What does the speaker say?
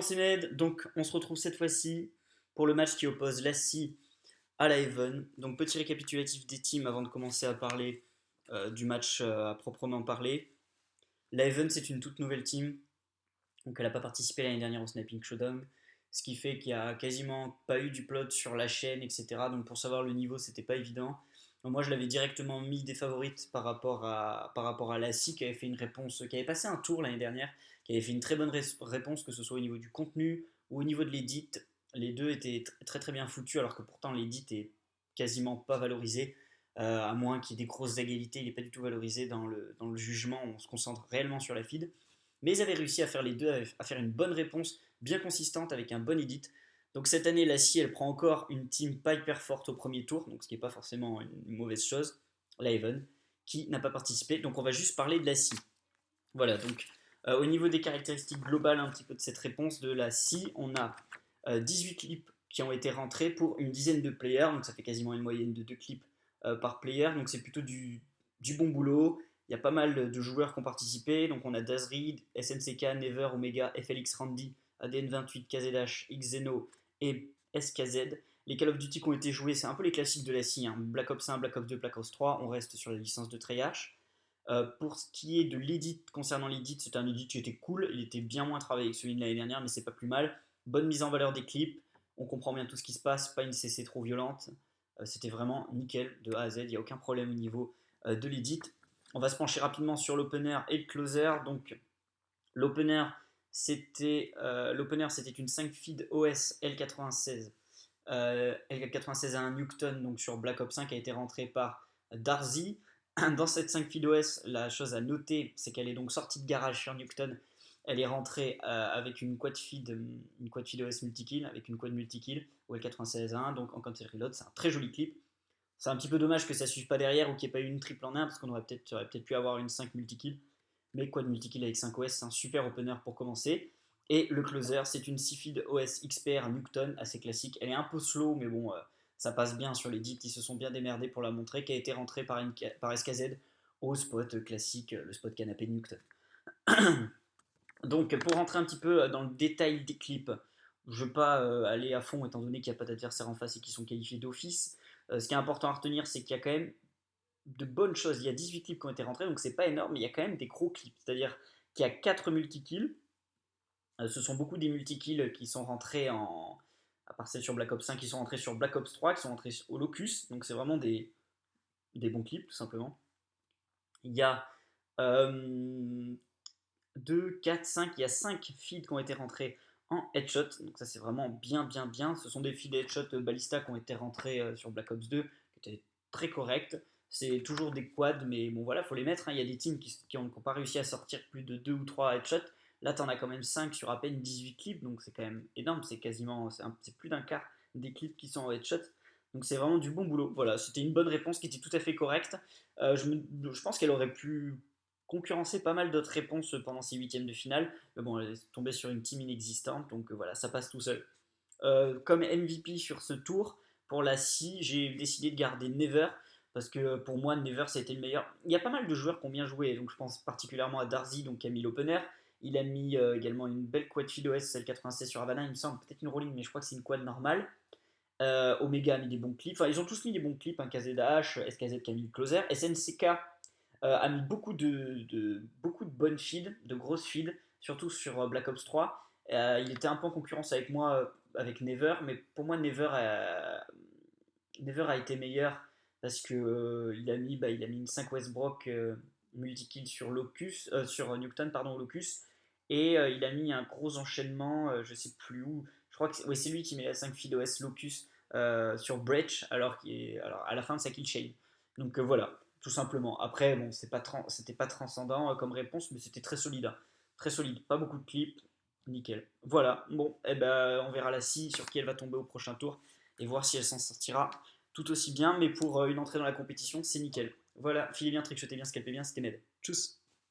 Jean, c'est Med. Donc, on se retrouve cette fois-ci pour le match qui oppose l'Assi à la Even. Donc, petit récapitulatif des teams avant de commencer à parler du match à proprement parler. La Even, c'est une toute nouvelle team. Donc, elle n'a pas participé l'année dernière au Sniping Showdown. Ce qui fait qu'il n'y a quasiment pas eu du plot sur la chaîne, etc. Donc, pour savoir le niveau, c'était pas évident. Donc, moi, je l'avais directement mis des favorites par rapport à l'Assi qui avait fait une réponse, qui avait passé un tour l'année dernière, qui avait fait une très bonne réponse, que ce soit au niveau du contenu ou au niveau de l'édit. Les deux étaient très très bien foutus, alors que pourtant l'édit est quasiment pas valorisé. À moins qu'il y ait des grosses égalités, il n'est pas du tout valorisé dans le jugement, on se concentre réellement sur la feed. Mais ils avaient réussi à faire les deux, à faire une bonne réponse bien consistante avec un bon edit. Donc cette année, la SI, elle prend encore une team pas hyper forte au premier tour, donc ce qui n'est pas forcément une mauvaise chose, la Even, qui n'a pas participé. Donc on va juste parler de la SI. Voilà, donc au niveau des caractéristiques globales un petit peu de cette réponse de la SI, on a 18 clips qui ont été rentrés pour une dizaine de players, donc ça fait quasiment une moyenne de 2 clips par player, donc c'est plutôt du bon boulot. Il y a pas mal de joueurs qui ont participé, donc on a Dazreed, SNCK, Never, Omega, FLX Randy, ADN28, KZH, Xeno et SKZ. Les Call of Duty qui ont été joués, c'est un peu les classiques de la SI, hein. Black Ops 1, Black Ops 2, Black Ops 3, on reste sur la licence de Treyarch. Pour ce qui est de l'édit, concernant l'édit, c'était un édit qui était cool, il était bien moins travaillé que celui de l'année dernière, mais c'est pas plus mal. Bonne mise en valeur des clips, on comprend bien tout ce qui se passe, pas une CC trop violente. C'était vraiment nickel de A à Z, il n'y a aucun problème au niveau de l'édit. On va se pencher rapidement sur l'opener et le closer. Donc l'opener c'était une 5 feed OS L96. L96 à 1 Newton donc sur Black Ops 5 qui a été rentré par Darzy. Dans cette 5 feed OS, la chose à noter, c'est qu'elle est donc sortie de garage sur Newton. Elle est rentrée avec une quad feed OS multi-kill, avec une quad multi-kill, ou L96 à 1, donc en counter reload. C'est un très joli clip. C'est un petit peu dommage que ça ne suive pas derrière ou qu'il n'y ait pas eu une triple en 1, parce qu'on aurait peut-être pu avoir une 5 multi-kill. Mais quad multi-kill avec 5 OS, c'est un super opener pour commencer. Et le closer, c'est une 6 feed OS XPR Newton, assez classique. Elle est un peu slow, mais bon, ça passe bien sur les dips. Ils se sont bien démerdés pour la montrer, qui a été rentrée par SKZ au spot classique, le spot canapé de Newton. Donc, pour rentrer un petit peu dans le détail des clips, je ne vais pas aller à fond étant donné qu'il n'y a pas d'adversaire en face et qu'ils sont qualifiés d'office. Ce qui est important à retenir, c'est qu'il y a quand même de bonnes choses. Il y a 18 clips qui ont été rentrés, donc c'est pas énorme, mais il y a quand même des gros clips. C'est-à-dire qu'il y a 4 multi-kills. Ce sont beaucoup des multi-kills qui sont rentrés à part celle sur Black Ops 5, qui sont rentrés sur Black Ops 3, qui sont rentrés au Locus. Donc c'est vraiment des bons clips, tout simplement. Il y a 2, 4, 5, il y a 5 feeds qui ont été rentrés en headshot. Donc ça c'est vraiment bien bien bien. Ce sont des feeds headshot Ballista qui ont été rentrés sur Black Ops 2, qui étaient très corrects. C'est toujours des quads, mais bon voilà, faut les mettre, hein. Il y a des teams qui n'ont pas réussi à sortir plus de 2 ou 3 headshots. Là, tu en as quand même 5 sur à peine 18 clips, donc c'est quand même énorme. C'est quasiment, c'est plus d'un quart des clips qui sont en headshot. Donc c'est vraiment du bon boulot. Voilà, c'était une bonne réponse qui était tout à fait correcte. Je pense qu'elle aurait pu concurrencer pas mal d'autres réponses pendant ces huitièmes de finale. Mais bon, elle est tombée sur une team inexistante, donc voilà, ça passe tout seul. Comme MVP sur ce tour, pour la SI, j'ai décidé de garder Never, parce que pour moi, Never, ça a été le meilleur. Il y a pas mal de joueurs qui ont bien joué, donc je pense particulièrement à Darzy, donc qui a mis l'opener. Il a mis également une belle quad feed OS, celle 96 sur Havana, il me semble, peut-être une rolling, mais je crois que c'est une quad normale. Omega a mis des bons clips, enfin ils ont tous mis des bons clips, hein, KZH, SKZ qui a mis le closer, SNCK a mis beaucoup de bonnes feeds, de grosses feeds, surtout sur Black Ops 3. Il était un peu en concurrence avec moi, avec Never, mais pour moi Never a été meilleur parce que il a mis une 5 Westbrook multi-kill sur Locus, sur Newton, pardon, Locus, et il a mis un gros enchaînement, je sais plus où, je crois que c'est lui qui met la 5 feed OS Locus sur Breach alors à la fin de sa kill chain. Donc voilà, tout simplement. Après, bon, c'était pas transcendant comme réponse, mais c'était très solide, hein. Très solide, pas beaucoup de clips, nickel. Voilà, bon, eh ben, on verra la scie sur qui elle va tomber au prochain tour et voir si elle s'en sortira tout aussi bien. Mais pour une entrée dans la compétition, c'est nickel. Voilà, filez bien, trickshotez bien, scalpez bien, c'était Med. Tchuss.